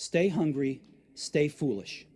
Stay hungry, stay foolish.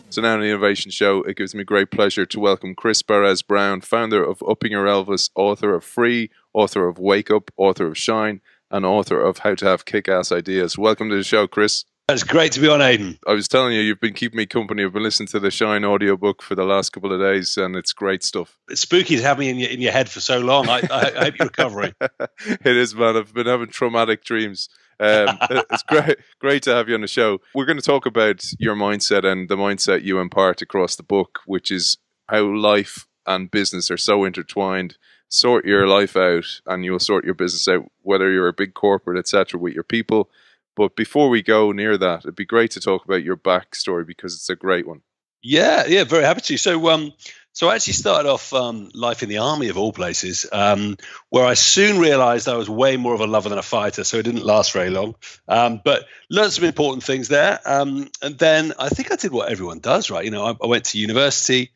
So now on the Innovation Show, it gives me great pleasure to welcome Chris Baréz-Brown, founder of Upping Your Elvis, author of Free, author of Wake Up, author of Shine, and author of How to Have Kick-Ass Ideas. Welcome to the show, Chris. It's great to be on, Aidan. I was telling you, you've been keeping me company. I've been listening to the Shine audiobook for the last couple of days, and it's great stuff. It's spooky to have me in your head for so long. I hope you're recovering. It is, man. I've been having traumatic dreams. It's great to have you on the show. We're going to talk about your mindset and the mindset you impart across the book, which is how life and business are so intertwined. Sort your life out and you'll sort your business out, whether you're a big corporate, etc., with your people. But before we go near that, it'd be great to talk about your backstory because it's a great one. Yeah, very happy to. So I actually started off life in the army of all places, where I soon realized I was way more of a lover than a fighter, so it didn't last very long. But learned some important things there. And then I think I did what everyone does, right? You know, I went to university,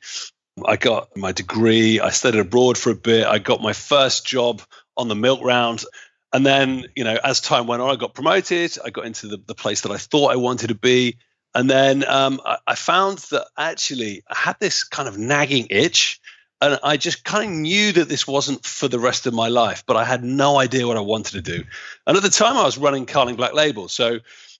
I got my degree, I studied abroad for a bit, I got my first job on the milk round. And then, you know, as time went on, I got promoted, I got into the place that I thought I wanted to be. And then I found that actually I had this kind of nagging itch, and I just kind of knew that this wasn't for the rest of my life, but I had no idea what I wanted to do. And at the time I was running Carling Black Label, so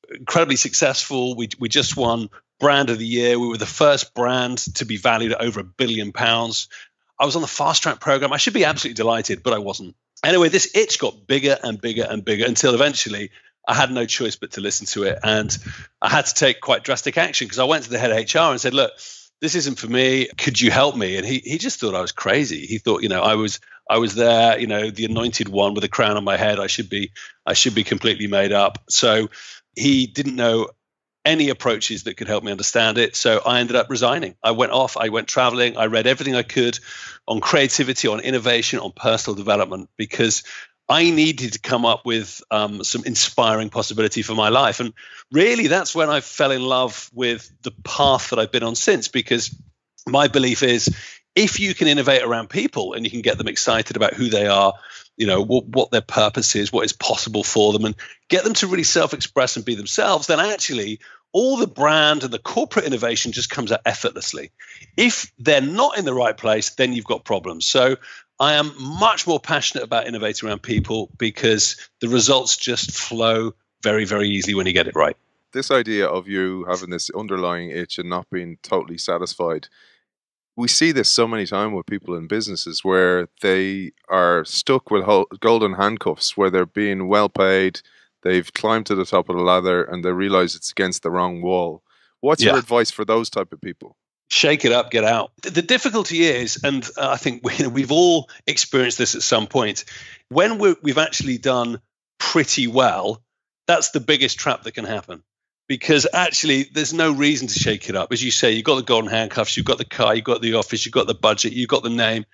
incredibly successful. We just won Brand of the Year. We were the first brand to be valued at over £1 billion. I was on the fast track program. I should be absolutely delighted, but I wasn't. Anyway, this itch got bigger and bigger and bigger until eventually I had no choice but to listen to it. And I had to take quite drastic action because I went to the head of HR and said, look, this isn't for me. Could you help me? And he just thought I was crazy. He thought, you know, I was there, you know, the anointed one with a crown on my head. I should be completely made up. So he didn't know any approaches that could help me understand it. So I ended up resigning. I went traveling. I read everything I could on creativity, on innovation, on personal development, because I needed to come up with some inspiring possibility for my life. And really, that's when I fell in love with the path that I've been on since, because my belief is if you can innovate around people and you can get them excited about who they are, you know, what their purpose is, what is possible for them, and get them to really self-express and be themselves, then actually all the brand and the corporate innovation just comes out effortlessly. If they're not in the right place, then you've got problems. So I am much more passionate about innovating around people because the results just flow very, very easily when you get it right. This idea of you having this underlying itch and not being totally satisfied, we see this so many times with people in businesses where they are stuck with golden handcuffs, where they're being well paid, they've climbed to the top of the ladder, and they realize it's against the wrong wall. What's your advice for those type of people? Shake it up, get out. The difficulty is, and I think we've all experienced this at some point, when we've actually done pretty well, that's the biggest trap that can happen. Because actually, there's no reason to shake it up. As you say, you've got the golden handcuffs, you've got the car, you've got the office, you've got the budget, you've got the name.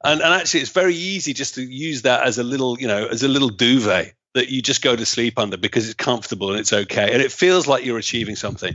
And actually, it's very easy just to use that as a little, you know, as a little duvet that you just go to sleep under because it's comfortable and it's okay. And it feels like you're achieving something.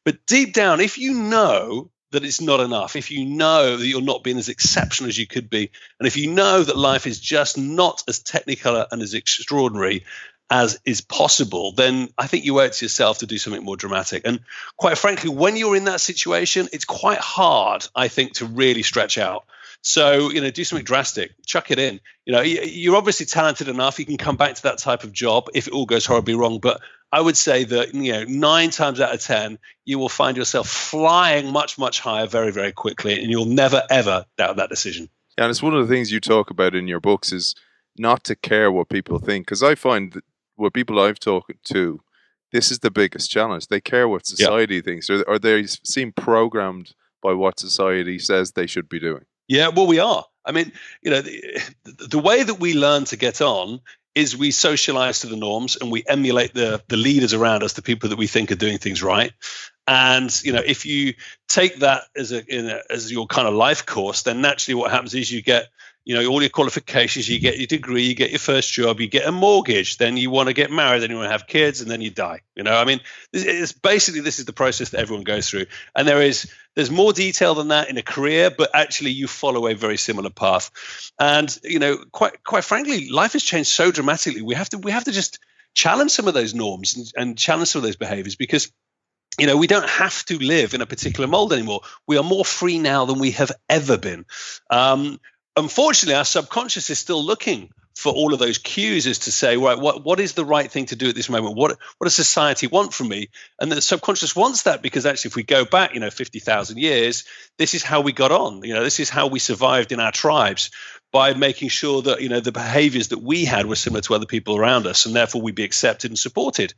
But deep down, if you know that it's not enough, if you know that you're not being as exceptional as you could be, and if you know that life is just not as technicolor and as extraordinary as is possible, then I think you owe it to yourself to do something more dramatic. And quite frankly, when you're in that situation, it's quite hard, I think, to really stretch out. So, you know, do something drastic, chuck it in. You know, you're obviously talented enough. You can come back to that type of job if it all goes horribly wrong. But I would say that, you know, 9 times out of 10, you will find yourself flying much, much higher very, very quickly. And you'll never, ever doubt that decision. Yeah, and it's one of the things you talk about in your books is not to care what people think. Because I find that what people I've talked to, this is the biggest challenge. They care what society thinks, or they seem programmed by what society says they should be doing. Yeah, well, we are. I mean, you know, the way that we learn to get on is we socialize to the norms and we emulate the leaders around us, the people that we think are doing things right. And if you take that as your kind of life course, then naturally what happens is you get all your qualifications, you get your degree, you get your first job, you get a mortgage, then you want to get married, then you want to have kids, and then you die. This is the process that everyone goes through. And there's more detail than that in a career, but actually you follow a very similar path. And quite frankly, life has changed so dramatically. We have to just challenge some of those norms and challenge some of those behaviors, because we don't have to live in a particular mold anymore. We are more free now than we have ever been. Unfortunately, our subconscious is still looking for all of those cues as to say, right, what is the right thing to do at this moment? What does society want from me? And the subconscious wants that, because actually if we go back, 50,000 years, this is how we got on. This is how we survived in our tribes, by making sure that, the behaviors that we had were similar to other people around us, and therefore we'd be accepted and supported.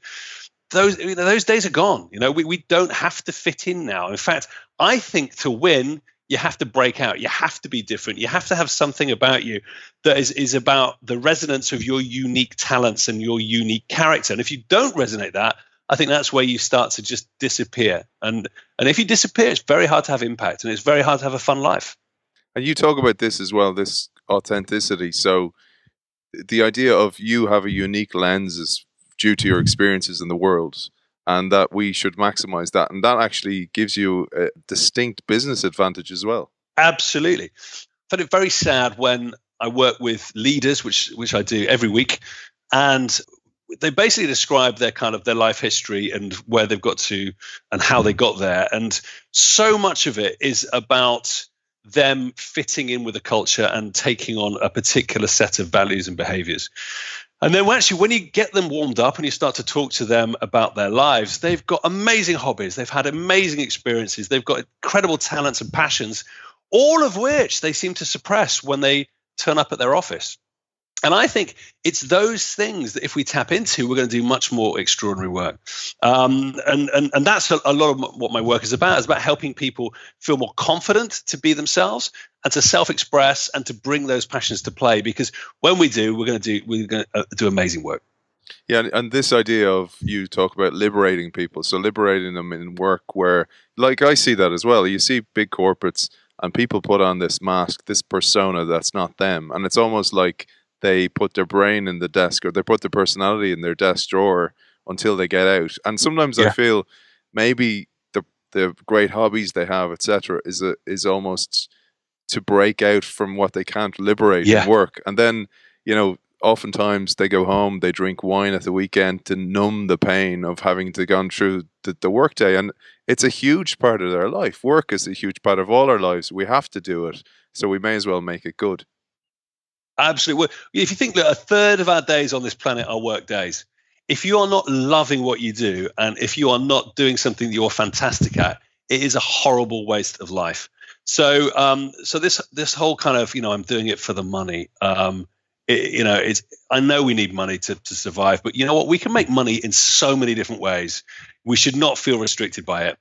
Those days are gone. We don't have to fit in now. In fact, I think to win, you have to break out. You have to be different. You have to have something about you that is about the resonance of your unique talents and your unique character. And if you don't resonate that, I think that's where you start to just disappear. And if you disappear, it's very hard to have impact, and it's very hard to have a fun life. And you talk about this as well, this authenticity. So the idea of you have a unique lens is due to your experiences in the world, and that we should maximize that. And that actually gives you a distinct business advantage as well. Absolutely. I find it very sad when I work with leaders, which I do every week, and they basically describe their life history and where they've got to and how they got there. And so much of it is about them fitting in with the culture and taking on a particular set of values and behaviors. And then when you get them warmed up and you start to talk to them about their lives, they've got amazing hobbies. They've had amazing experiences. They've got incredible talents and passions, all of which they seem to suppress when they turn up at their office. And I think it's those things that if we tap into, we're going to do much more extraordinary work. And that's a lot of what my work is about. It's about helping people feel more confident to be themselves and to self-express and to bring those passions to play. Because when we do, we're going to do amazing work. Yeah, and this idea of, you talk about liberating people, so liberating them in work, where, like, I see that as well. You see big corporates and people put on this mask, this persona that's not them, and it's almost like they put their brain in the desk, or they put their personality in their desk drawer until they get out. And sometimes I feel maybe the great hobbies they have, etc., is almost to break out from what they can't liberate in work. And then, oftentimes they go home, they drink wine at the weekend to numb the pain of having to go through the workday. And it's a huge part of their life. Work is a huge part of all our lives. We have to do it, so we may as well make it good. Absolutely. Well, if you think that a third of our days on this planet are work days, if you are not loving what you do, and if you are not doing something that you're fantastic at, it is a horrible waste of life. So, this whole kind of, I'm doing it for the money. I know we need money to survive, but you know what? We can make money in so many different ways. We should not feel restricted by it.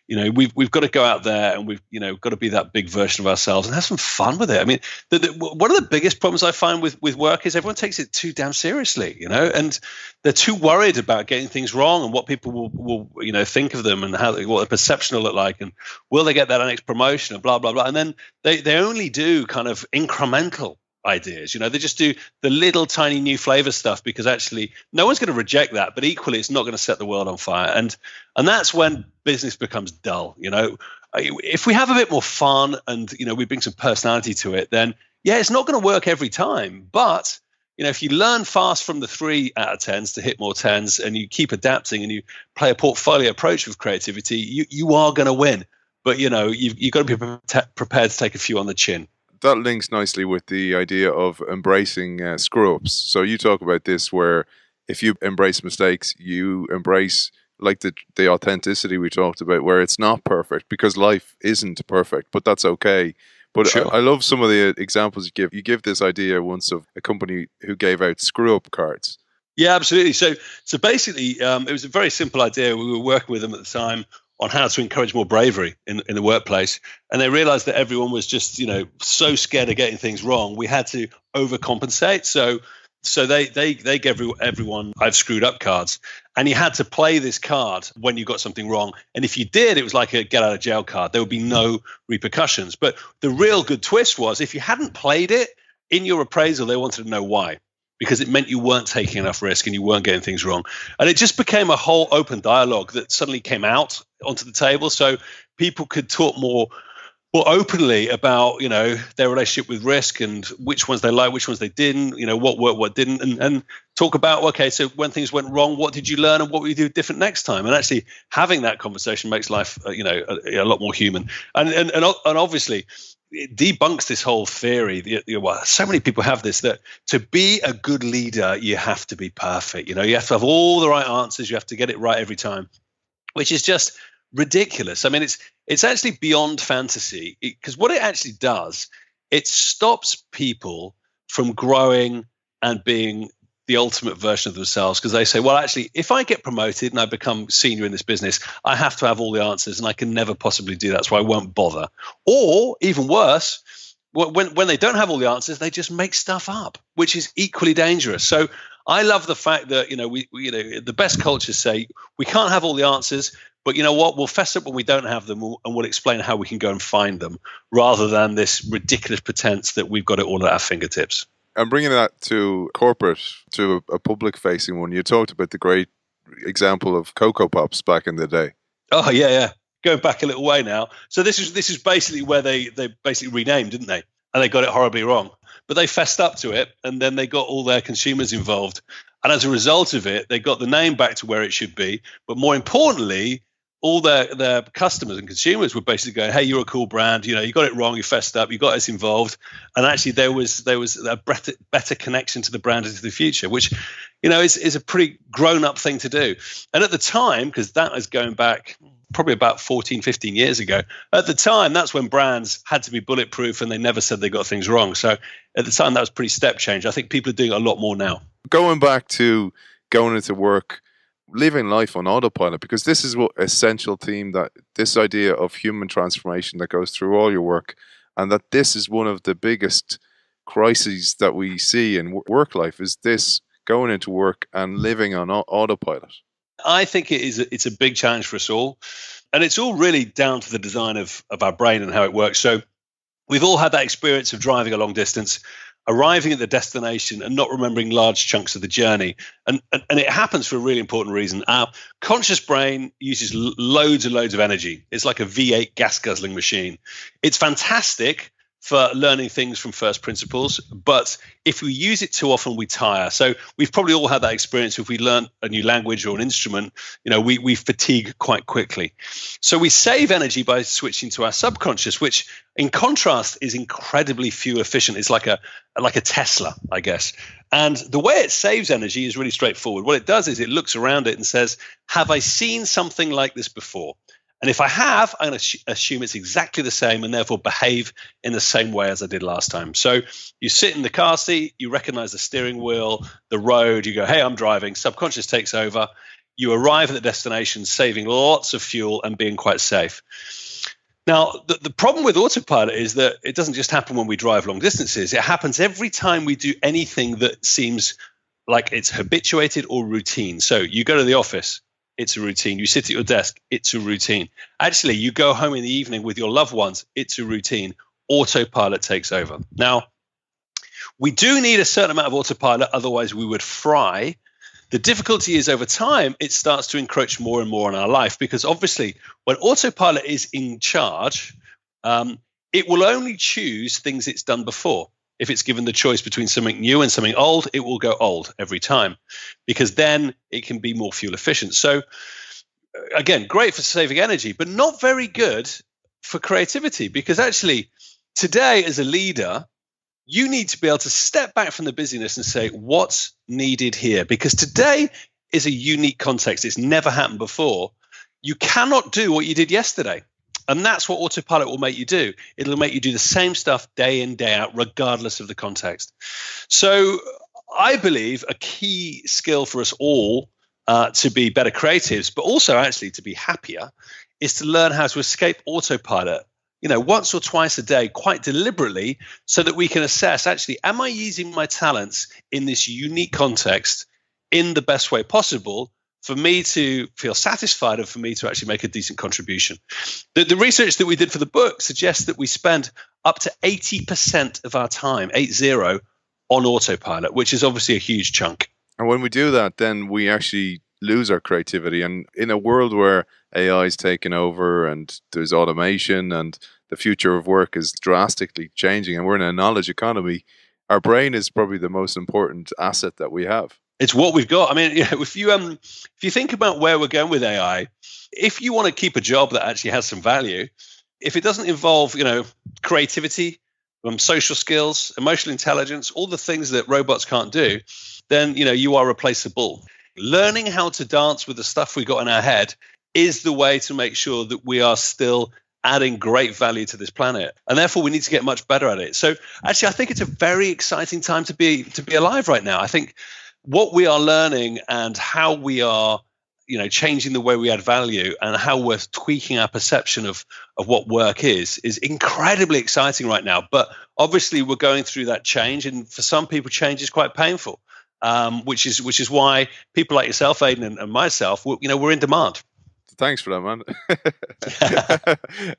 We've got to go out there, and we've got to be that big version of ourselves and have some fun with it. I mean, one of the biggest problems I find with work is everyone takes it too damn seriously, and they're too worried about getting things wrong and what people will think of them and what their perception will look like, and will they get that next promotion and blah blah blah. And then they only do kind of incremental ideas. They just do the little tiny new flavor stuff, because actually no one's going to reject that, but equally it's not going to set the world on fire. And that's when business becomes dull. If we have a bit more fun and we bring some personality to it, then it's not going to work every time. But if you learn fast from the 3 out of 10s to hit more 10s, and you keep adapting and you play a portfolio approach with creativity, you are going to win. But you've got to be prepared to take a few on the chin. That links nicely with the idea of embracing screw-ups. So you talk about this, where if you embrace mistakes, you embrace like the authenticity we talked about, where it's not perfect, because life isn't perfect, but that's okay. But sure. I love some of the examples you give. You give this idea once of a company who gave out screw-up cards. Yeah, absolutely. So basically, it was a very simple idea. We were working with them at the time on how to encourage more bravery in the workplace. And they realized that everyone was just, so scared of getting things wrong. We had to overcompensate. So they gave everyone "I've screwed up" cards. And you had to play this card when you got something wrong. And if you did, it was like a get out of jail card. There would be no repercussions. But the real good twist was if you hadn't played it, in your appraisal, they wanted to know why, because it meant you weren't taking enough risk and you weren't getting things wrong. And it just became a whole open dialogue that suddenly came out onto the table. So people could talk more openly about, their relationship with risk and which ones they liked, which ones they didn't, what worked, what didn't, and talk about, okay, so when things went wrong, what did you learn and what will you do different next time? And actually having that conversation makes life, a lot more human. And obviously it debunks this whole theory. So many people have this, that to be a good leader, you have to be perfect. You have to have all the right answers. You have to get it right every time, which is just ridiculous. I mean, it's actually beyond fantasy, because what it actually does, it stops people from growing and being the ultimate version of themselves, because they say, well, actually, if I get promoted and I become senior in this business, I have to have all the answers and I can never possibly do that, so I won't bother. Or even worse, when they don't have all the answers, they just make stuff up, which is equally dangerous. So I love the fact that, the best cultures say we can't have all the answers, but you know what? We'll fess up when we don't have them, and we'll explain how we can go and find them, rather than this ridiculous pretense that we've got it all at our fingertips. And bringing that to corporate, to a public-facing one, you talked about the great example of Cocoa Pops back in the day. Oh, yeah. Going back a little way now. So this is basically where they basically renamed, didn't they? And they got it horribly wrong. But they fessed up to it, and then they got all their consumers involved. And as a result of it, they got the name back to where it should be. But more importantly, all their customers and consumers were basically going, hey, you're a cool brand. You got it wrong. You fessed up. You got us involved. And actually, there was a better connection to the brand into the future, which, is a pretty grown-up thing to do. And at the time, because that is going back probably about 14, 15 years ago, at the time, that's when brands had to be bulletproof and they never said they got things wrong. So at the time, that was pretty step change. I think people are doing it a lot more now. Going back to going into work, living life on autopilot, because this is what essential theme, that this idea of human transformation that goes through all your work, and that this is one of the biggest crises that we see in work life, is this going into work and living on autopilot. I think it's a big challenge for us all, and it's all really down to the design of our brain and how it works. So we've all had that experience of driving a long distance, arriving at the destination and not remembering large chunks of the journey. And it happens for a really important reason. Our conscious brain uses loads and loads of energy. It's like a V8 gas guzzling machine. It's fantastic for learning things from first principles, but if we use it too often, we tire. So we've probably all had that experience. If we learn a new language or an instrument, we fatigue quite quickly. So we save energy by switching to our subconscious, which in contrast is incredibly fuel efficient. It's like a Tesla, I guess. And the way it saves energy is really straightforward. What it does is it looks around it and says, have I seen something like this before? And if I have, I'm going to assume it's exactly the same and therefore behave in the same way as I did last time. So you sit in the car seat, you recognize the steering wheel, the road, you go, hey, I'm driving. Subconscious takes over. You arrive at the destination, saving lots of fuel and being quite safe. Now, the problem with autopilot is that it doesn't just happen when we drive long distances. It happens every time we do anything that seems like it's habituated or routine. So you go to the office, it's a routine. You sit at your desk, it's a routine. Actually, you go home in the evening with your loved ones, it's a routine. Autopilot takes over. Now, we do need a certain amount of autopilot, otherwise we would fry. The difficulty is over time, it starts to encroach more and more on our life, because obviously when autopilot is in charge, it will only choose things it's done before. If it's given the choice between something new and something old, it will go old every time, because then it can be more fuel efficient. So again, great for saving energy, but not very good for creativity, because actually today as a leader, you need to be able to step back from the busyness and say, what's needed here? Because today is a unique context. It's never happened before. You cannot do what you did yesterday. And that's what autopilot will make you do. It'll make you do the same stuff day in, day out, regardless of the context. So I believe a key skill for us all to be better creatives, but also actually to be happier, is to learn how to escape autopilot, once or twice a day, quite deliberately, so that we can assess, actually, am I using my talents in this unique context in the best way possible for me to feel satisfied and for me to actually make a decent contribution. The research that we did for the book suggests that we spend up to 80% of our time, 80, on autopilot, which is obviously a huge chunk. And when we do that, then we actually lose our creativity. And in a world where AI is taking over and there's automation and the future of work is drastically changing and we're in a knowledge economy, our brain is probably the most important asset that we have. It's what we've got. I mean, if you think about where we're going with AI, if you want to keep a job that actually has some value, if it doesn't involve, creativity, social skills, emotional intelligence, all the things that robots can't do, then, you are replaceable. Learning how to dance with the stuff we got in our head is the way to make sure that we are still adding great value to this planet. And therefore, we need to get much better at it. So actually, I think it's a very exciting time to be alive right now. I think what we are learning and how we are, changing the way we add value and how we're tweaking our perception of what work is incredibly exciting right now. But obviously, we're going through that change. And for some people, change is quite painful, which is why people like yourself, Aidan, and myself, we're in demand. Thanks for that, man.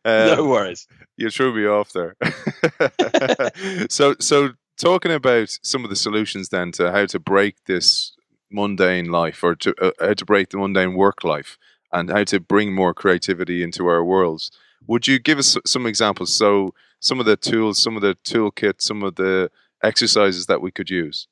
No worries. You threw me off there. So talking about some of the solutions then to how to break this mundane life, or to how to break the mundane work life, and how to bring more creativity into our worlds, would you give us some examples? So some of the tools, some of the toolkit, some of the exercises that we could use.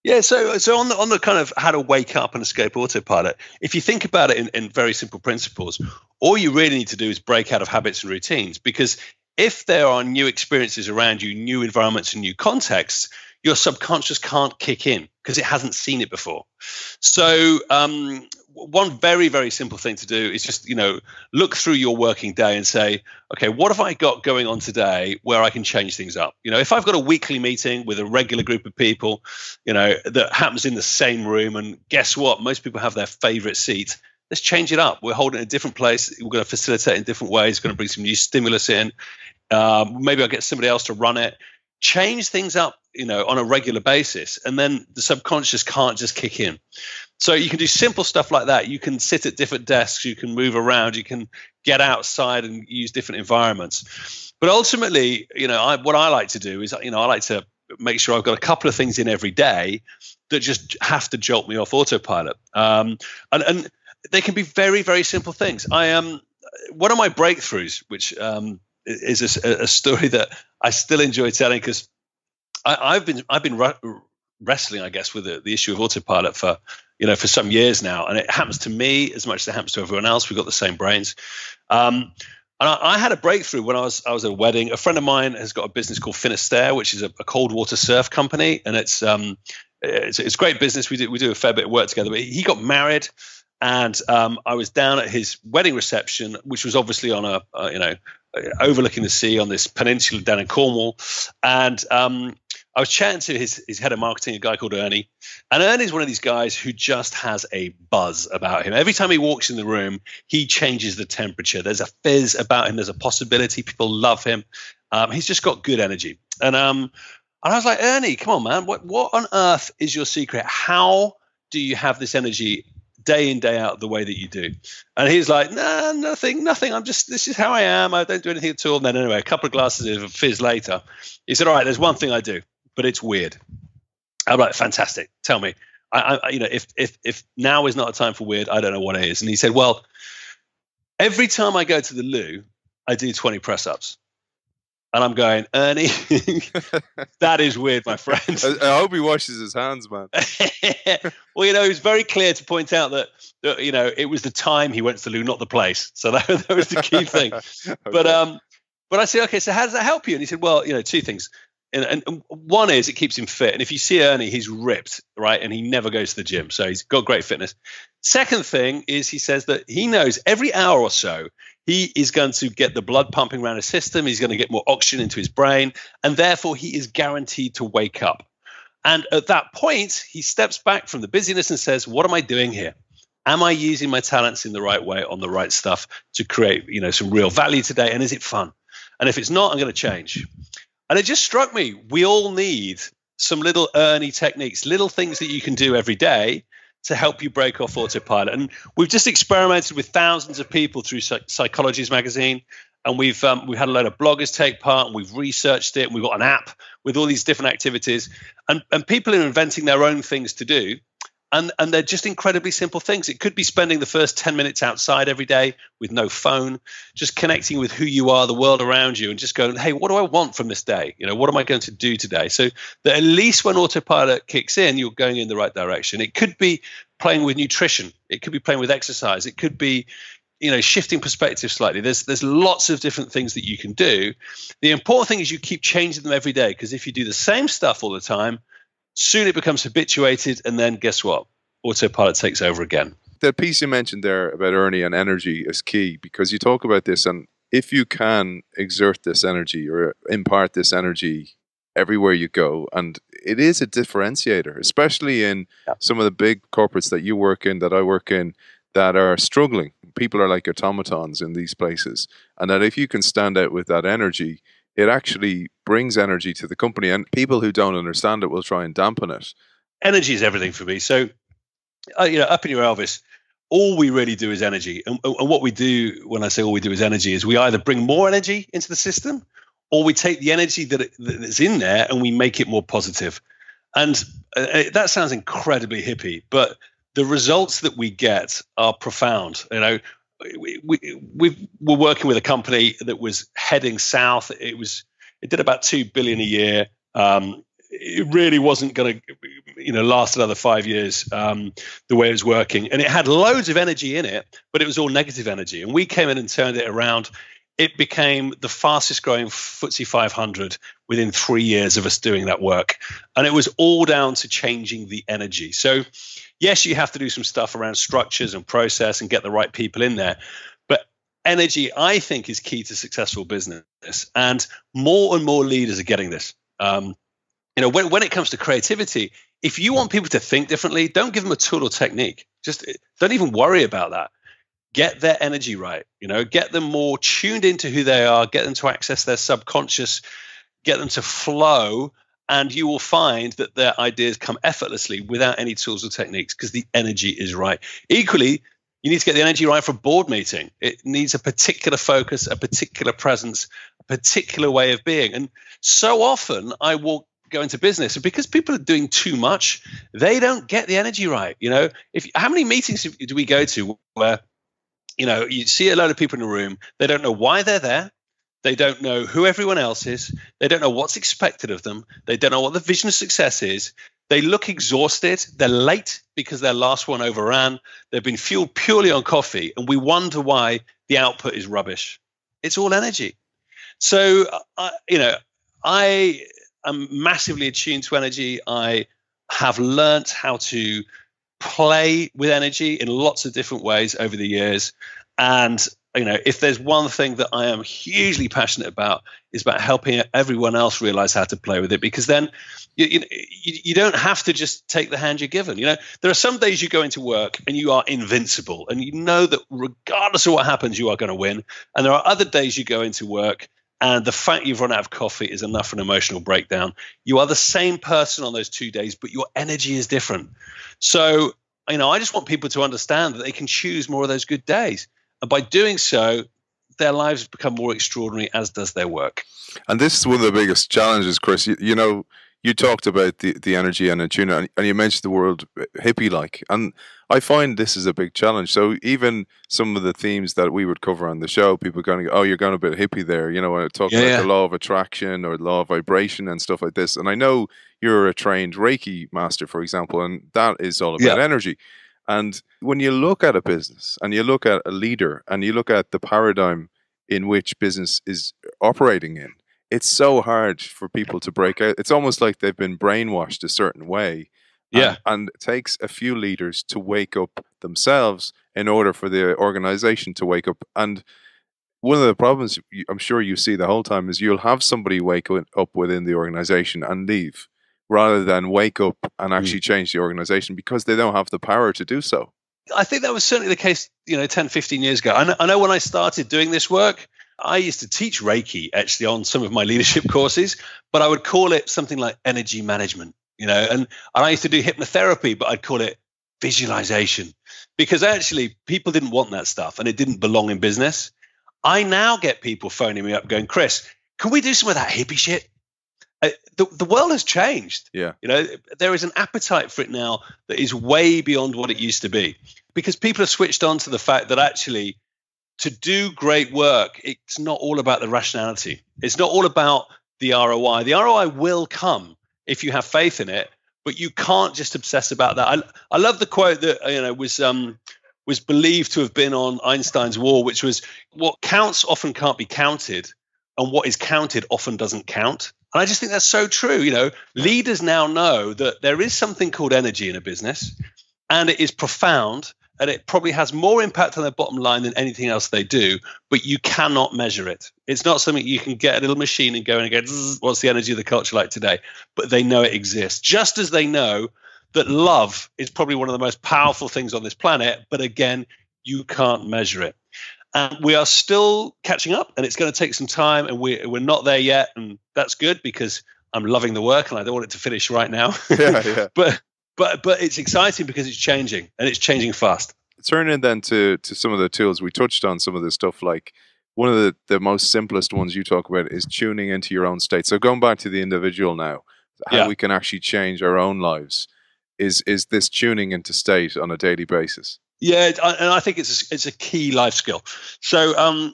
Yeah, so on the kind of how to wake up and escape autopilot, if you think about it in very simple principles, all you really need to do is break out of habits and routines. Because if there are new experiences around you, new environments and new contexts, your subconscious can't kick in because it hasn't seen it before. So one very, very simple thing to do is just, look through your working day and say, okay, what have I got going on today where I can change things up? If I've got a weekly meeting with a regular group of people, that happens in the same room, and guess what? Most people have their favorite seat. Let's change it up. We're holding it in a different place. We're going to facilitate in different ways. We're going to bring some new stimulus in. Maybe I'll get somebody else to run it. Change things up, on a regular basis, and then the subconscious can't just kick in. So you can do simple stuff like that. You can sit at different desks. You can move around. You can get outside and use different environments. But ultimately, what I like to do is, I like to make sure I've got a couple of things in every day that just have to jolt me off autopilot. And they can be very, very simple things. One of my breakthroughs, which is a story that I still enjoy telling, because I've been wrestling, I guess, with the issue of autopilot for some years now, and it happens to me as much as it happens to everyone else. We've got the same brains. And I had a breakthrough when I was at a wedding. A friend of mine has got a business called Finisterre, which is a cold water surf company, and it's great business. We do a fair bit of work together. But he got married, and I was down at his wedding reception, which was obviously on overlooking the sea on this peninsula down in Cornwall, and I was chatting to his head of marketing, a guy called Ernie. And Ernie's one of these guys who just has a buzz about him. Every time he walks in the room, he changes the temperature. There's a fizz about him. There's a possibility. People love him. He's just got good energy. And I was like, Ernie, come on, man. What on earth is your secret? How do you have this energy day in, day out the way that you do? And he's like, nah, nothing. This is how I am. I don't do anything at all. And then anyway, a couple of glasses of fizz later, he said, all right, there's one thing I do, but it's weird. I'm like, fantastic. Tell me. If now is not a time for weird, I don't know what it is. And he said, well, every time I go to the loo, I do 20 press-ups. And I'm going, Ernie, that is weird, my friend. I hope he washes his hands, man. Well, he was very clear to point out that it was the time he went to the loo, not the place. So that was the key thing. Okay. But I said, okay, so how does that help you? And he said, well, two things. And one is it keeps him fit. And if you see Ernie, he's ripped, right? And he never goes to the gym. So he's got great fitness. Second thing is he says that he knows every hour or so, he is going to get the blood pumping around his system. He's going to get more oxygen into his brain. And therefore, he is guaranteed to wake up. And at that point, he steps back from the busyness and says, what am I doing here? Am I using my talents in the right way, on the right stuff to create, some real value today? And is it fun? And if it's not, I'm going to change. And it just struck me, we all need some little Ernie techniques, little things that you can do every day to help you break off autopilot. And we've just experimented with thousands of people through Psychology's magazine. And we've had a load of bloggers take part, and we've researched it, and we've got an app with all these different activities. And people are inventing their own things to do. And they're just incredibly simple things. It could be spending the first 10 minutes outside every day with no phone, just connecting with who you are, the world around you, and just going, hey, what do I want from this day? What am I going to do today? So that at least when autopilot kicks in, you're going in the right direction. It could be playing with nutrition. It could be playing with exercise. It could be, shifting perspective slightly. There's lots of different things that you can do. The important thing is you keep changing them every day, because if you do the same stuff all the time, soon it becomes habituated, and then guess what? Autopilot takes over again. That piece you mentioned there about Ernie and energy is key, because you talk about this, and if you can exert this energy or impart this energy everywhere you go, and it is a differentiator, especially in some of the big corporates that you work in, that I work in, that are struggling. People are like automatons in these places, and that if you can stand out with that energy, it actually brings energy to the company, and people who don't understand it will try and dampen it. Energy is everything for me. So, Upping Your Elvis, all we really do is energy. And what we do, when I say all we do is energy, is we either bring more energy into the system, or we take the energy that's in there and we make it more positive. And that sounds incredibly hippie, but the results that we get are profound. We were working with a company that was heading south. It did about $2 billion a year. It really wasn't going to, last another 5 years the way it was working, and it had loads of energy in it, but it was all negative energy. And we came in and turned it around. It became the fastest growing FTSE 500 within 3 years of us doing that work, and it was all down to changing the energy. So yes, you have to do some stuff around structures and process and get the right people in there. But energy, I think, is key to successful business. And more leaders are getting this. When it comes to creativity, if you want people to think differently, don't give them a tool or technique. Just don't even worry about that. Get their energy right. Get them more tuned into who they are, get them to access their subconscious, get them to flow, and you will find that their ideas come effortlessly without any tools or techniques, because the energy is right. Equally, you need to get the energy right for a board meeting. It needs a particular focus, a particular presence, a particular way of being. And so often I will go into business, and because people are doing too much, they don't get the energy right. How many meetings do we go to where, you see a load of people in a room, they don't know why they're there. They don't know who everyone else is. They don't know what's expected of them. They don't know what the vision of success is. They look exhausted. They're late because their last one overran. They've been fueled purely on coffee, and we wonder why the output is rubbish. It's all energy. So, I am massively attuned to energy. I have learnt how to play with energy in lots of different ways over the years. And if there's one thing that I am hugely passionate about, is about helping everyone else realize how to play with it, because then you don't have to just take the hand you're given. There are some days you go into work and you are invincible, and you know that regardless of what happens, you are going to win. And there are other days you go into work and the fact you've run out of coffee is enough for an emotional breakdown. You are the same person on those 2 days, but your energy is different. So, I just want people to understand that they can choose more of those good days. And by doing so, their lives become more extraordinary, as does their work. And this is one of the biggest challenges, Chris. You talked about the energy and tuna, and you mentioned the word hippie-like. And I find this is a big challenge. So even some of the themes that we would cover on the show, people going to go, oh, you're going a bit hippie there. When I talk about the law of attraction or law of vibration and stuff like this. And I know you're a trained Reiki master, for example, and that is all about energy. And when you look at a business and you look at a leader and you look at the paradigm in which business is operating in, it's so hard for people to break out. It's almost like they've been brainwashed a certain way. And it takes a few leaders to wake up themselves in order for the organization to wake up. And one of the problems I'm sure you see the whole time is you'll have somebody wake up within the organization and leave, rather than wake up and actually change the organization, because they don't have the power to do so. I think that was certainly the case, 10, 15 years ago. I know when I started doing this work, I used to teach Reiki actually on some of my leadership courses, but I would call it something like energy management, and I used to do hypnotherapy, but I'd call it visualization, because actually people didn't want that stuff and it didn't belong in business. I now get people phoning me up going, Chris, can we do some of that hippie shit? The world has changed. Yeah. There is an appetite for it now that is way beyond what it used to be, because people have switched on to the fact that actually to do great work, it's not all about the rationality. It's not all about the ROI. The ROI will come if you have faith in it, but you can't just obsess about that. I love the quote that was believed to have been on Einstein's wall, which was, what counts often can't be counted, and what is counted often doesn't count. And I just think that's so true. Leaders now know that there is something called energy in a business, and it is profound, and it probably has more impact on their bottom line than anything else they do, but you cannot measure it. It's not something you can get a little machine and go, what's the energy of the culture like today? But they know it exists, just as they know that love is probably one of the most powerful things on this planet, but again, you can't measure it. And we are still catching up, and it's going to take some time, and we're not there yet, and that's good because I'm loving the work and I don't want it to finish right now. Yeah. But it's exciting because it's changing, and it's changing fast. Turning then to some of the tools, we touched on some of the stuff, like one of the most simplest ones you talk about is tuning into your own state. So going back to the individual now, how we can actually change our own lives is this tuning into state on a daily basis. Yeah, and I think it's a key life skill. So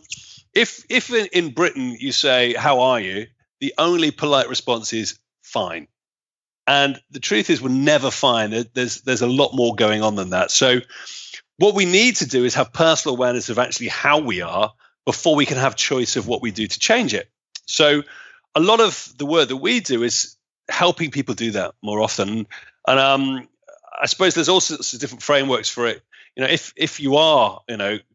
if in Britain you say, how are you? The only polite response is fine. And the truth is we're never fine. There's a lot more going on than that. So what we need to do is have personal awareness of actually how we are before we can have choice of what we do to change it. So a lot of the work that we do is helping people do that more often. And I suppose there's all sorts of different frameworks for it. If you are,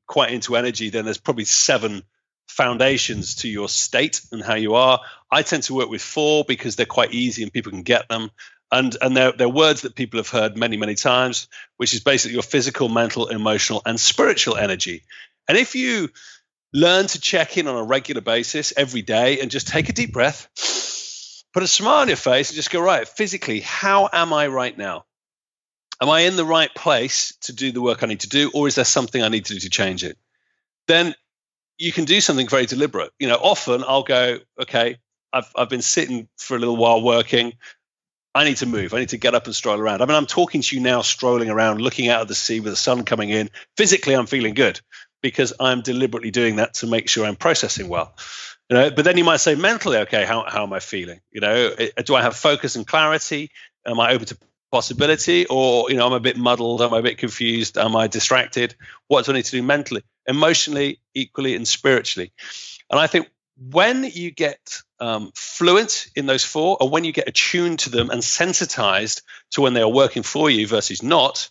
quite into energy, then there's probably 7 foundations to your state and how you are. I tend to work with 4 because they're quite easy and people can get them. And they're words that people have heard many, many times, which is basically your physical, mental, emotional, and spiritual energy. And if you learn to check in on a regular basis every day and just take a deep breath, put a smile on your face and just go, right, physically, how am I right now? Am I in the right place to do the work I need to do, or is there something I need to do to change it? Then you can do something very deliberate. Often I'll go, okay, I've been sitting for a little while working. I need to move. I need to get up and stroll around. I mean, I'm talking to you now, strolling around, looking out at the sea with the sun coming in. Physically, I'm feeling good because I'm deliberately doing that to make sure I'm processing well. But then you might say mentally, okay, how am I feeling? Do I have focus and clarity? Am I open to possibility, or I'm a bit muddled, am I a bit confused, am I distracted? What do I need to do mentally, emotionally, equally, and spiritually? And I think when you get fluent in those 4, or when you get attuned to them and sensitized to when they are working for you versus not,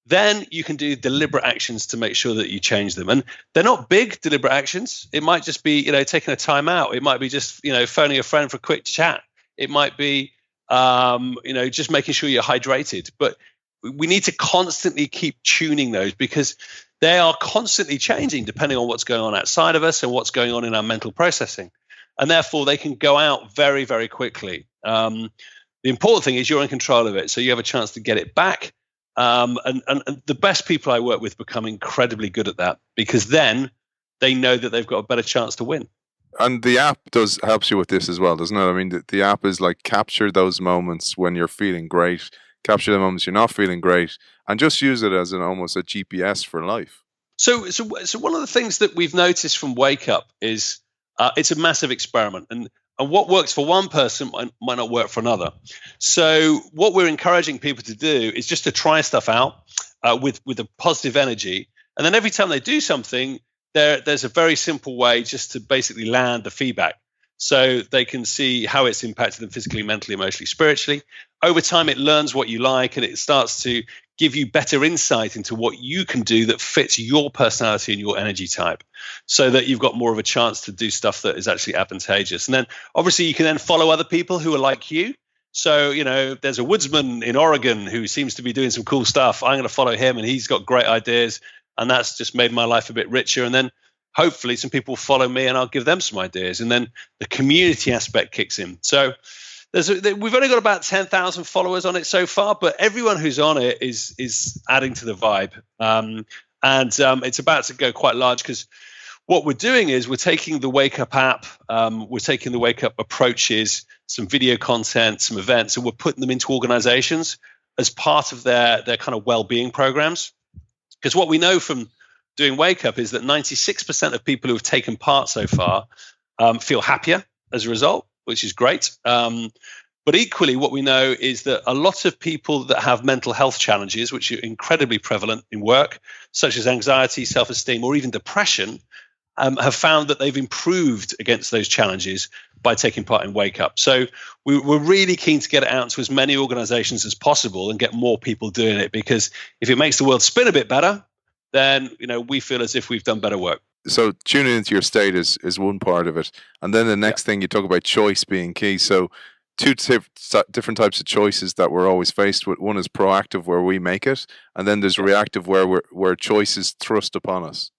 then you can do deliberate actions to make sure that you change them. And they're not big deliberate actions. It might just be taking a time out. It might be just phoning a friend for a quick chat. It might be just making sure you're hydrated. But we need to constantly keep tuning those, because they are constantly changing depending on what's going on outside of us and what's going on in our mental processing. And therefore, they can go out very, very quickly. The important thing is you're in control of it, so you have a chance to get it back. And the best people I work with become incredibly good at that, because then they know that they've got a better chance to win. And the app helps you with this as well, doesn't it? I mean, the app is like, capture those moments when you're feeling great, capture the moments you're not feeling great, and just use it as almost a GPS for life. So one of the things that we've noticed from Wake Up is it's a massive experiment, and what works for one person might not work for another. So what we're encouraging people to do is just to try stuff out with a positive energy, and then every time they do something, there's a very simple way just to basically land the feedback, so they can see how it's impacted them physically, mentally, emotionally, spiritually. Over time, it learns what you like, and it starts to give you better insight into what you can do that fits your personality and your energy type, so that you've got more of a chance to do stuff that is actually advantageous. And then obviously you can then follow other people who are like you. So, there's a woodsman in Oregon who seems to be doing some cool stuff. I'm going to follow him, and he's got great ideas. And that's just made my life a bit richer. And then hopefully some people follow me and I'll give them some ideas. And then the community aspect kicks in. So we've only got about 10,000 followers on it so far, but everyone who's on it is adding to the vibe. And it's about to go quite large, because what we're doing is we're taking the Wake Up app, we're taking the Wake Up approaches, some video content, some events, and we're putting them into organizations as part of their kind of well-being programs. Because what we know from doing Wake Up is that 96% of people who have taken part so far feel happier as a result, which is great. But equally, what we know is that a lot of people that have mental health challenges, which are incredibly prevalent in work, such as anxiety, self-esteem, or even depression, have found that they've improved against those challenges by taking part in Wake Up. So we're really keen to get it out to as many organizations as possible and get more people doing it, because if it makes the world spin a bit better, then we feel as if we've done better work. So tuning into your state is one part of it. And then the next thing, you talk about choice being key. So two different types of choices that we're always faced with. One is proactive, where we make it, and then there's reactive, where choice is thrust upon us.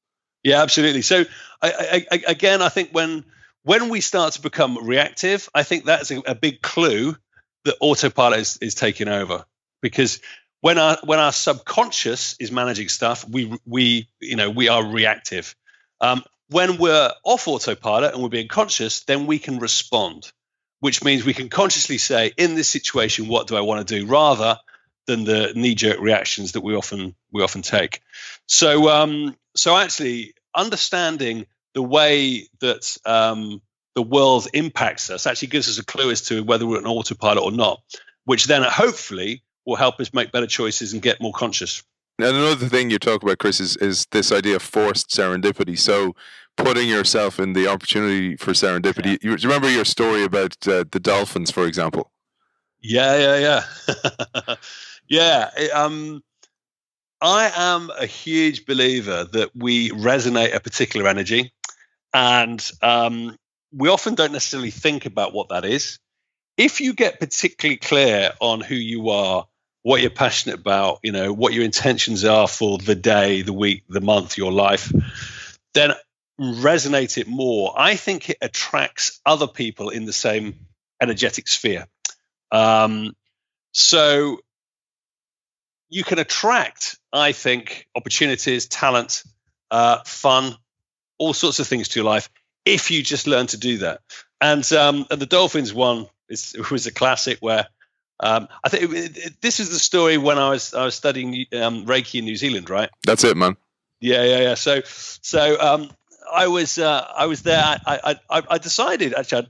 Yeah, absolutely. So I think when we start to become reactive, I think that's a big clue that autopilot is taking over. Because when our subconscious is managing stuff, we are reactive. When we're off autopilot and we're being conscious, then we can respond, which means we can consciously say, in this situation, what do I want to do, rather than the knee-jerk reactions that we often take. So actually, understanding the way that the world impacts us actually gives us a clue as to whether we're on autopilot or not, which then hopefully will help us make better choices and get more conscious. And another thing you talk about, Chris, is this idea of forced serendipity. So putting yourself in the opportunity for serendipity. You remember your story about the Dolphins, for example? Yeah. Yeah. I am a huge believer that we resonate a particular energy, and we often don't necessarily think about what that is. If you get particularly clear on who you are, what you're passionate about, what your intentions are for the day, the week, the month, your life, then resonate it more. I think it attracts other people in the same energetic sphere. So you can attract, I think, opportunities, talent, fun, all sorts of things to your life if you just learn to do that. And the Dolphins one was a classic where I think this is the story when I was studying Reiki in New Zealand, right? That's it, man. Yeah. So I was there. I decided, actually,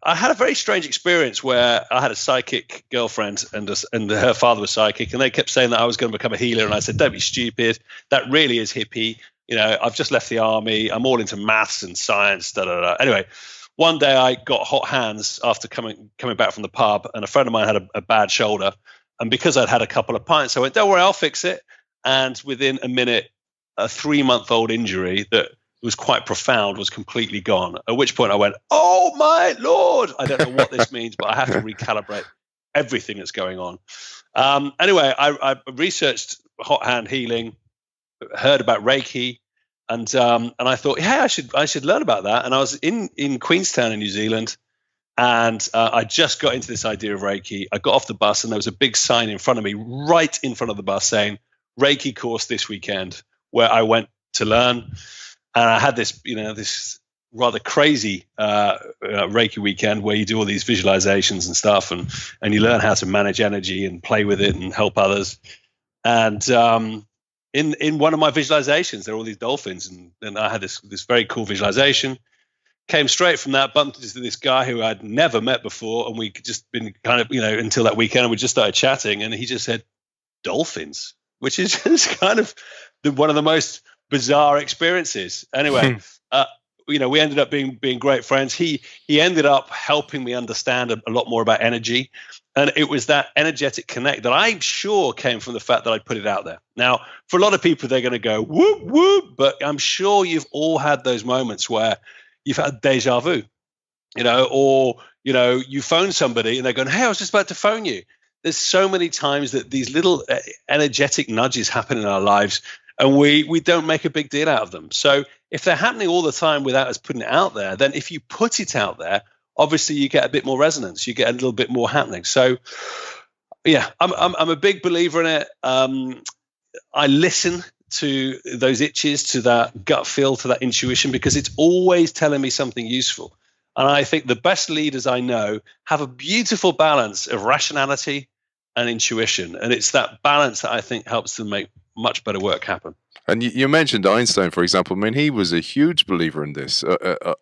I had a very strange experience where I had a psychic girlfriend and her father was psychic, and they kept saying that I was going to become a healer. And I said, don't be stupid. That really is hippie. I've just left the army. I'm all into maths and science. Anyway, one day I got hot hands after coming back from the pub, and a friend of mine had a bad shoulder. And because I'd had a couple of pints, I went, don't worry, I'll fix it. And within a minute, a 3-month-old injury that was quite profound was completely gone. At which point I went, oh my Lord, I don't know what this means, but I have to recalibrate everything that's going on. Anyway, I researched hot hand healing, heard about Reiki, and I thought, hey, I should learn about that. And I was in Queenstown in New Zealand, and I just got into this idea of Reiki. I got off the bus, and there was a big sign in front of me, right in front of the bus, saying Reiki course this weekend, where I went to learn. And I had this, this rather crazy Reiki weekend where you do all these visualizations and stuff, and you learn how to manage energy and play with it and help others. And in one of my visualizations, there are all these dolphins, and I had this very cool visualization. Came straight from that, bumped into this guy who I'd never met before, and we'd just been kind of, until that weekend, and we just started chatting, and he just said, dolphins, which is just kind of one of the most bizarre experiences. Anyway, we ended up being great friends. He ended up helping me understand a lot more about energy, and it was that energetic connect that I'm sure came from the fact that I put it out there. Now, for a lot of people, they're going to go whoop whoop, but I'm sure you've all had those moments where you've had deja vu, or you phone somebody and they're going, hey, I was just about to phone you. There's so many times that these little energetic nudges happen in our lives, and we don't make a big deal out of them. So if they're happening all the time without us putting it out there, then if you put it out there, obviously you get a bit more resonance, you get a little bit more happening. So yeah, I'm a big believer in it. I listen to those itches, to that gut feel, to that intuition, because it's always telling me something useful. And I think the best leaders I know have a beautiful balance of rationality and intuition. And it's that balance that I think helps them make much better work happen. And you mentioned Einstein, for example. I mean, he was a huge believer in this.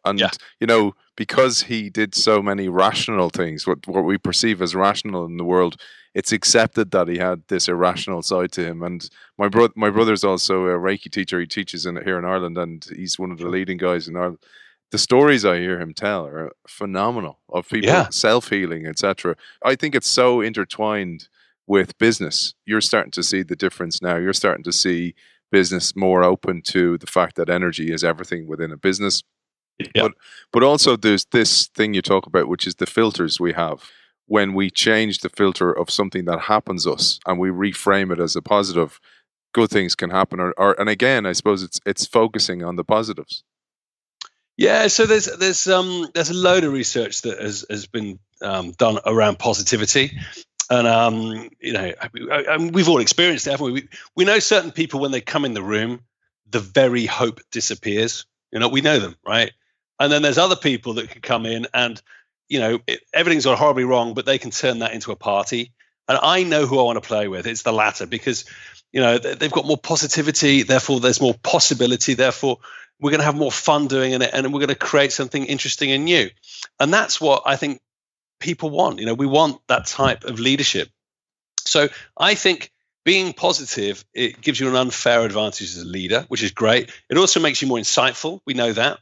And, you know, because he did so many rational things, what we perceive as rational in the world, it's accepted that he had this irrational side to him. And my brother's also a Reiki teacher. He teaches here in Ireland, and he's one of the leading guys in Ireland. The stories I hear him tell are phenomenal, of people self-healing, etc. I think it's so intertwined with business. You're starting to see the difference now. You're starting to see business more open to the fact that energy is everything within a business. But also there's this thing you talk about, which is the filters we have. When we change the filter of something that happens us and we reframe it as a positive, good things can happen. And again, I suppose it's focusing on the positives. Yeah, so there's a load of research that has been done around positivity. And you know, we've all experienced it, haven't we? We know certain people, when they come in the room, the very hope disappears. You know, we know them, right? And then there's other people that can come in and, you know, everything's gone horribly wrong, but they can turn that into a party. And I know who I want to play with. It's the latter, because, you know, they've got more positivity. Therefore, there's more possibility. Therefore, we're going to have more fun doing it, and we're going to create something interesting and new. And that's what I think people want. You know, we want that type of leadership. So I think being positive, it gives you an unfair advantage as a leader, which is great. It also makes you more insightful. We know that.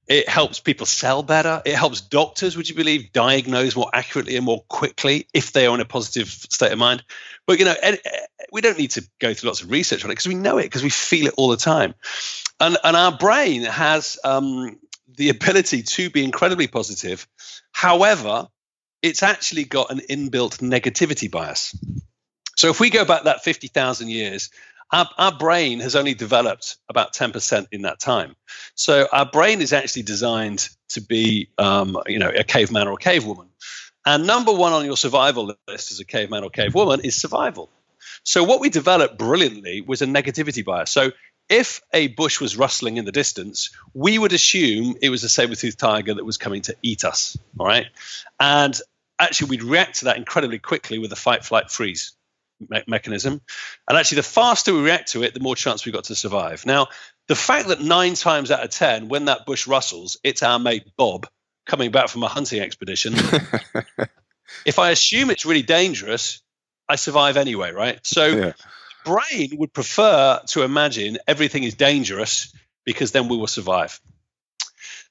It helps people sell better. It helps doctors, would you believe, diagnose more accurately and more quickly if they are in a positive state of mind. But, you know, we don't need to go through lots of research on it, because we know it, because we feel it all the time. And our brain has the ability to be incredibly positive. However, it's actually got an inbuilt negativity bias. So if we go back that 50,000 years, our brain has only developed about 10% in that time. So our brain is actually designed to be, you know, a caveman or a cavewoman. And number one on your survival list as a caveman or cavewoman is survival. So what we developed brilliantly was a negativity bias. So if a bush was rustling in the distance, we would assume it was a saber-toothed tiger that was coming to eat us, all right? And actually, we'd react to that incredibly quickly with a fight, flight, freeze mechanism. And actually, the faster we react to it, the more chance we've got to survive. Now, the fact that 9 times out of 10, when that bush rustles, it's our mate Bob coming back from a hunting expedition. If I assume it's really dangerous, I survive anyway, right? So brain would prefer to imagine everything is dangerous, because then we will survive.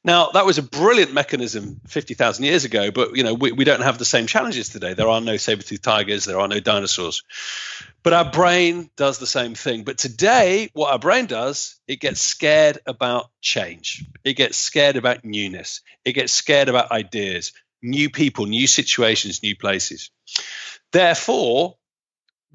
Now, that was a brilliant mechanism 50,000 years ago, but, you know, we don't have the same challenges today. There are no saber-toothed tigers, there are no dinosaurs. But our brain does the same thing. But today, what our brain does, it gets scared about change. It gets scared about newness. It gets scared about ideas, new people, new situations, new places. Therefore,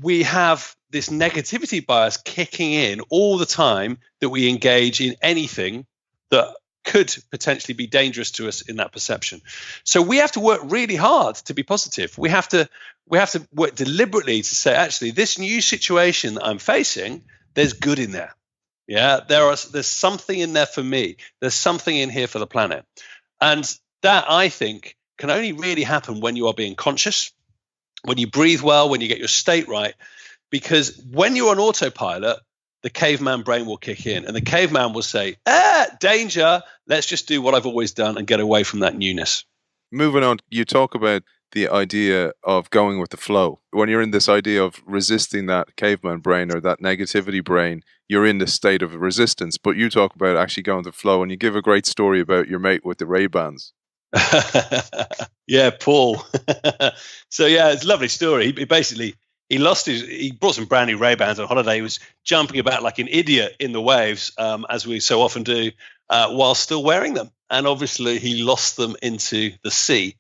we have this negativity bias kicking in all the time that we engage in anything that could potentially be dangerous to us in that perception. So we have to work really hard to be positive. We have to work deliberately to say, actually, this new situation that I'm facing, there's good in there. Yeah, there's something in there for me. There's something in here for the planet. And that, I think, can only really happen when you are being conscious, when you breathe well, when you get your state right. Because when you're on autopilot, the caveman brain will kick in, and the caveman will say, danger, let's just do what I've always done and get away from that newness. Moving on, you talk about the idea of going with the flow. When you're in this idea of resisting that caveman brain or that negativity brain, you're in this state of resistance. But you talk about actually going with the flow, and you give a great story about your mate with the Ray-Bans. Yeah, Paul. So yeah, it's a lovely story. He brought some brand new Ray-Bans on holiday. He was jumping about like an idiot in the waves, as we so often do, while still wearing them. And obviously he lost them into the sea.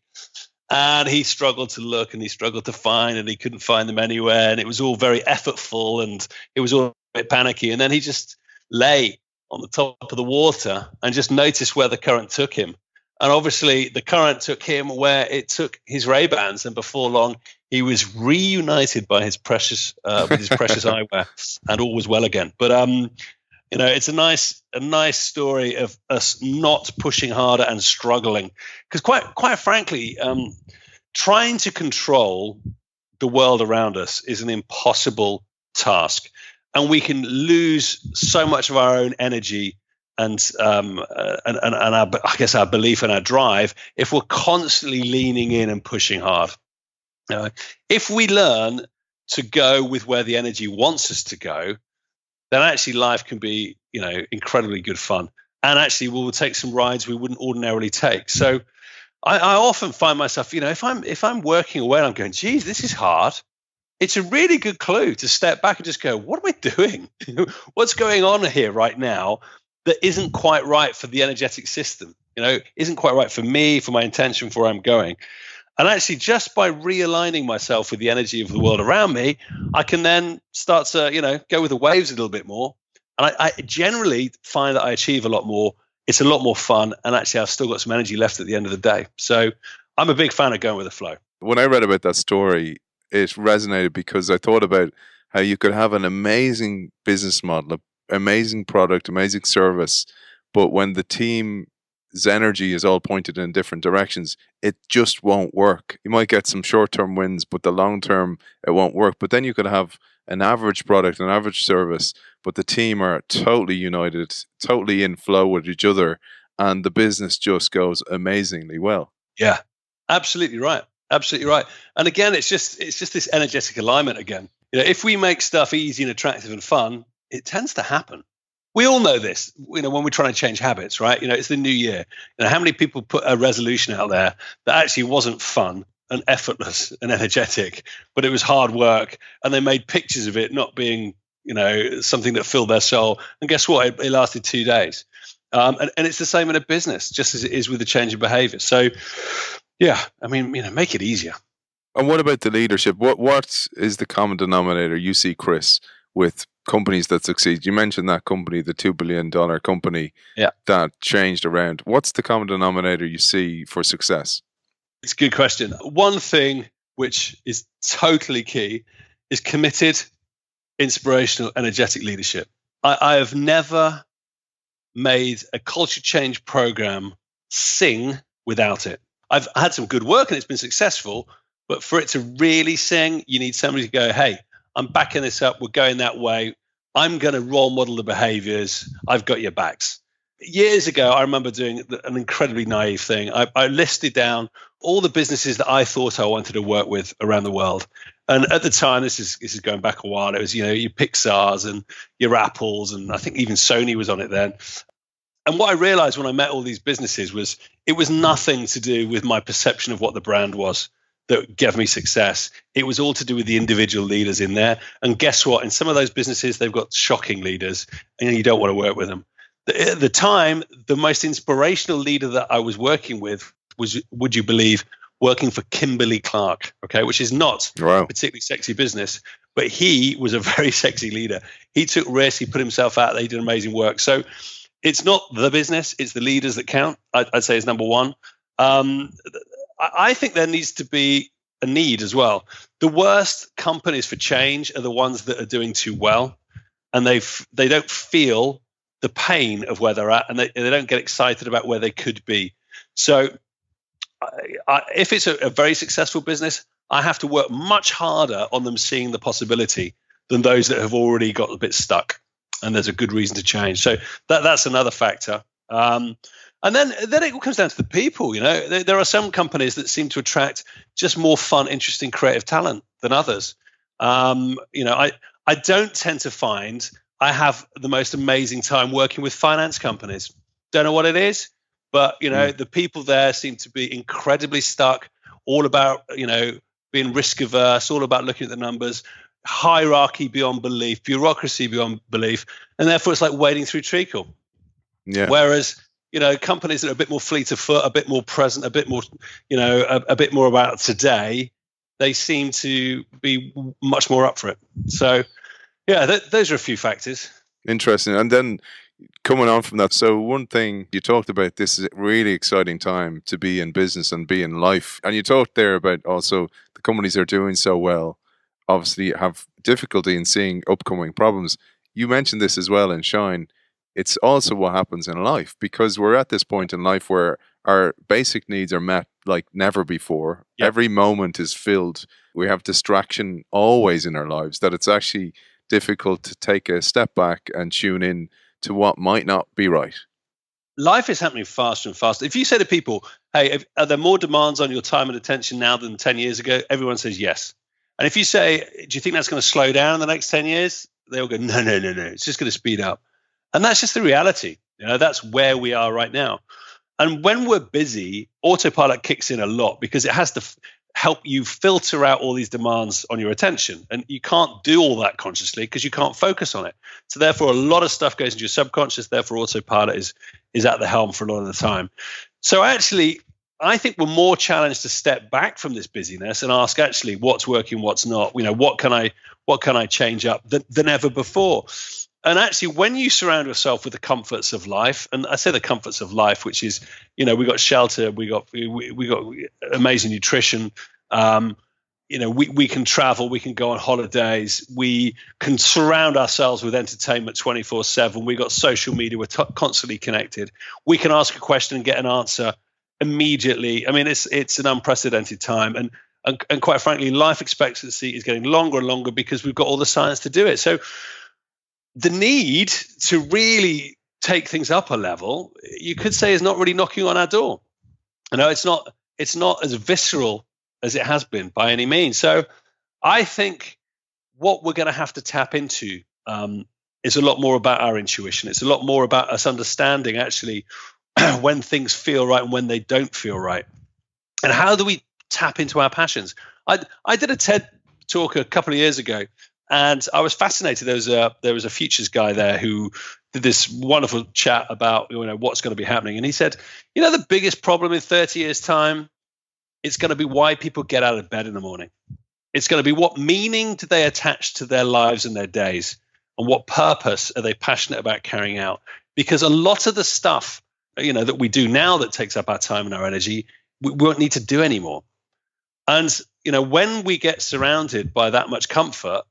And he struggled to look, and he struggled to find, and he couldn't find them anywhere. And it was all very effortful, and it was all a bit panicky. And then he just lay on the top of the water and just noticed where the current took him. And obviously the current took him where it took his Ray-Bans, and before long he was reunited by his precious with his precious eyewear, and all was well again. But it's a nice story of us not pushing harder and struggling, because quite frankly, trying to control the world around us is an impossible task, and we can lose so much of our own energy and I guess our belief and our drive if we're constantly leaning in and pushing hard. If we learn to go with where the energy wants us to go, then actually life can be, incredibly good fun. And actually we'll take some rides we wouldn't ordinarily take. So I often find myself, if I'm working away and I'm going, geez, this is hard, it's a really good clue to step back and just go, what am I doing? What's going on here right now that isn't quite right for the energetic system, isn't quite right for me, for my intention, for where I'm going. And actually, just by realigning myself with the energy of the world around me, I can then start to, go with the waves a little bit more. And I generally find that I achieve a lot more. It's a lot more fun. And actually, I've still got some energy left at the end of the day. So I'm a big fan of going with the flow. When I read about that story, it resonated because I thought about how you could have an amazing business model, amazing product, amazing service, but when the team's energy is all pointed in different directions, it just won't work. You might get some short-term wins, but the long-term, it won't work. But then you could have an average product, an average service, but the team are totally united, totally in flow with each other, and the business just goes amazingly well. Yeah, absolutely right. Absolutely right. And again, it's just this energetic alignment again. If we make stuff easy and attractive and fun, it tends to happen. We all know this, when we're trying to change habits, right? It's the new year. How many people put a resolution out there that actually wasn't fun and effortless and energetic, but it was hard work, and they made pictures of it not being, something that filled their soul. And guess what? It lasted 2 days. And it's the same in a business, just as it is with the change of behavior. So, yeah, make it easier. And what about the leadership? What is the common denominator you see, Chris, with companies that succeed? You mentioned that company, the $2 billion company, that changed around. What's the common denominator you see for success? It's a good question. One thing which is totally key is committed, inspirational, energetic leadership. I have never made a culture change program sing without it. I've had some good work and it's been successful, but for it to really sing, you need somebody to go, hey, I'm backing this up. We're going that way. I'm going to role model the behaviors. I've got your backs. Years ago, I remember doing an incredibly naive thing. I listed down all the businesses that I thought I wanted to work with around the world. And at the time, this is going back a while, it was, your Pixars and your Apples, and I think even Sony was on it then. And what I realized when I met all these businesses was it was nothing to do with my perception of what the brand was that gave me success. It was all to do with the individual leaders in there. And guess what? In some of those businesses, they've got shocking leaders, and you don't want to work with them. At the time, the most inspirational leader that I was working with was, would you believe, working for Kimberly-Clark, okay, which is not a particularly sexy business, but he was a very sexy leader. He took risks, he put himself out there, he did amazing work. So it's not the business, it's the leaders that count, I'd say is number one. I think there needs to be a need as well. The worst companies for change are the ones that are doing too well, and they don't feel the pain of where they're at, and they don't get excited about where they could be. So if it's a very successful business, I have to work much harder on them seeing the possibility than those that have already got a bit stuck, and there's a good reason to change. So that's another factor. And then it all comes down to the people. There are some companies that seem to attract just more fun, interesting, creative talent than others. I don't tend to find I have the most amazing time working with finance companies. Don't know what it is, but the people there seem to be incredibly stuck, all about being risk averse, all about looking at the numbers, hierarchy beyond belief, bureaucracy beyond belief, and therefore it's like wading through treacle. Yeah. Whereas companies that are a bit more fleet of foot, a bit more present, a bit more a bit more about today, they seem to be much more up for it. So yeah, those are a few factors. Interesting. And then coming on from that, so one thing you talked about, this is a really exciting time to be in business and be in life. And you talked there about also the companies are doing so well, obviously have difficulty in seeing upcoming problems. You mentioned this as well in Shine. It's also what happens in life, because we're at this point in life where our basic needs are met like never before. Yep. Every moment is filled. We have distraction always in our lives, that it's actually difficult to take a step back and tune in to what might not be right. Life is happening faster and faster. If you say to people, hey, are there more demands on your time and attention now than 10 years ago? Everyone says yes. And if you say, do you think that's going to slow down in the next 10 years? They'll go, no. It's just going to speed up. And that's just the reality. That's where we are right now. And when we're busy, autopilot kicks in a lot, because it has to help you filter out all these demands on your attention. And you can't do all that consciously because you can't focus on it. So therefore, a lot of stuff goes into your subconscious. Therefore, autopilot is at the helm for a lot of the time. So actually, I think we're more challenged to step back from this busyness and ask, actually, what's working, what's not? What can I change up than ever before? And actually, when you surround yourself with the comforts of life, and I say the comforts of life, which is, we got shelter, we got amazing nutrition, we can travel, we can go on holidays, we can surround ourselves with entertainment 24/7. We got social media, we're constantly connected. We can ask a question and get an answer immediately. I mean, it's an unprecedented time, and quite frankly, life expectancy is getting longer and longer because we've got all the science to do it. So the need to really take things up a level, you could say, is not really knocking on our door. It's not as visceral as it has been by any means. So I think what we're going to have to tap into is a lot more about our intuition. It's a lot more about us understanding actually when things feel right and when they don't feel right. And how do we tap into our passions? I did a TED talk a couple of years ago, and I was fascinated. There was a futures guy there who did this wonderful chat about what's going to be happening. And he said, the biggest problem in 30 years' time, it's going to be why people get out of bed in the morning. It's going to be what meaning do they attach to their lives and their days, and what purpose are they passionate about carrying out? Because a lot of the stuff that we do now that takes up our time and our energy, we won't need to do anymore. And when we get surrounded by that much comfort,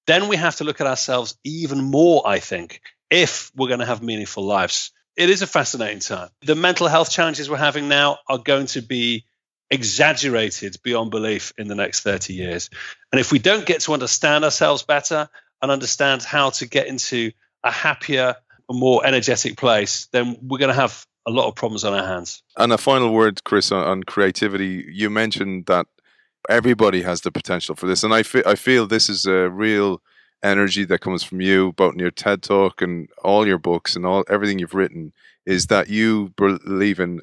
then we have to look at ourselves even more, I think, if we're going to have meaningful lives. It is a fascinating time. The mental health challenges we're having now are going to be exaggerated beyond belief in the next 30 years. And if we don't get to understand ourselves better and understand how to get into a happier, a more energetic place, then we're going to have a lot of problems on our hands. And a final word, Chris, on creativity. You mentioned that everybody has the potential for this, and I feel this is a real energy that comes from you, both in your TED Talk and all your books and everything you've written, is that you believe in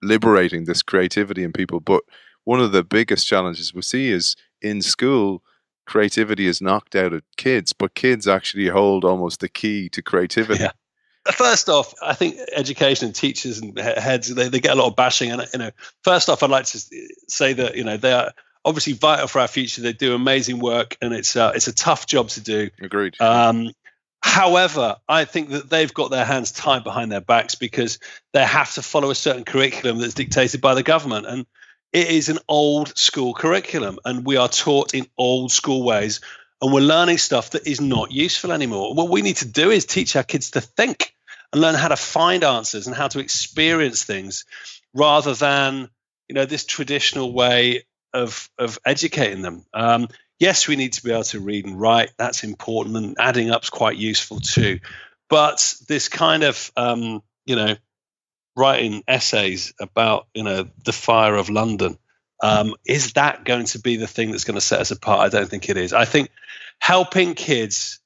liberating this creativity in people. But one of the biggest challenges we see is in school, creativity is knocked out of kids, but kids actually hold almost the key to creativity. Yeah. First off, I think education and teachers and heads, they get a lot of bashing. And, first off, I'd like to say that, they are obviously vital for our future. They do amazing work, and it's a tough job to do. Agreed. However, I think that they've got their hands tied behind their backs because they have to follow a certain curriculum that's dictated by the government. And it is an old school curriculum, and we are taught in old school ways, and we're learning stuff that is not useful anymore. What we need to do is teach our kids to think and learn how to find answers and how to experience things rather than, this traditional way of educating them. Yes, we need to be able to read and write. That's important, and adding up's quite useful too. But this kind of, writing essays about, the fire of London, is that going to be the thing that's going to set us apart? I don't think it is. I think helping kids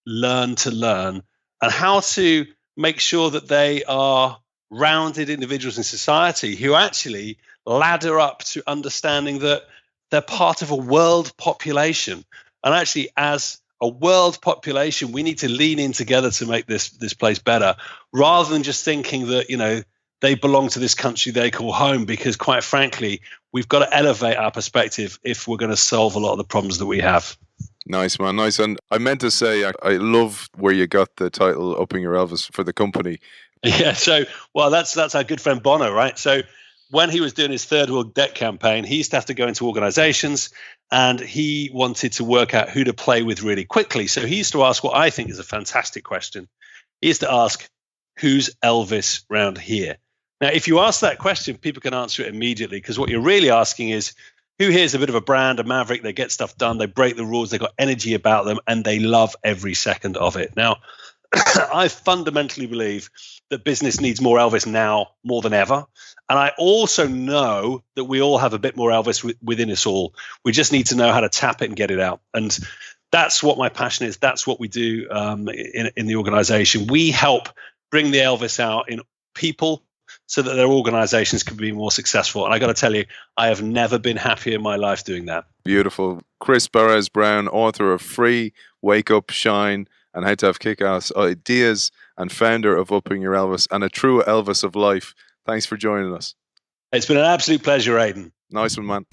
learn to learn and how to make sure that they are rounded individuals in society who actually ladder up to understanding that they're part of a world population. And actually, as a world population, we need to lean in together to make this place better, rather than just thinking that, they belong to this country they call home, because quite frankly, we've got to elevate our perspective if we're going to solve a lot of the problems that we have. Nice, man. Nice. And I meant to say, I love where you got the title Upping Your Elvis for the company. Yeah. So, well, that's our good friend Bono, right? So when he was doing his third world debt campaign, he used to have to go into organizations and he wanted to work out who to play with really quickly. So he used to ask what I think is a fantastic question. He used to ask, who's Elvis round here? Now, if you ask that question, people can answer it immediately, because what you're really asking is, who here is a bit of a brand, a maverick? They get stuff done, they break the rules, they've got energy about them, and they love every second of it. Now, I fundamentally believe that business needs more Elvis now more than ever. And I also know that we all have a bit more Elvis within us all. We just need to know how to tap it and get it out. And that's what my passion is. That's what we do in the organization. We help bring the Elvis out in people so that their organizations can be more successful. And I got to tell you, I have never been happier in my life doing that. Beautiful. Chris Baréz-Brown, author of Free, Wake Up, Shine, and How to Have Kick-Ass Ideas, and founder of Upping Your Elvis, and a true Elvis of life. Thanks for joining us. It's been an absolute pleasure, Aidan. Nice one, man.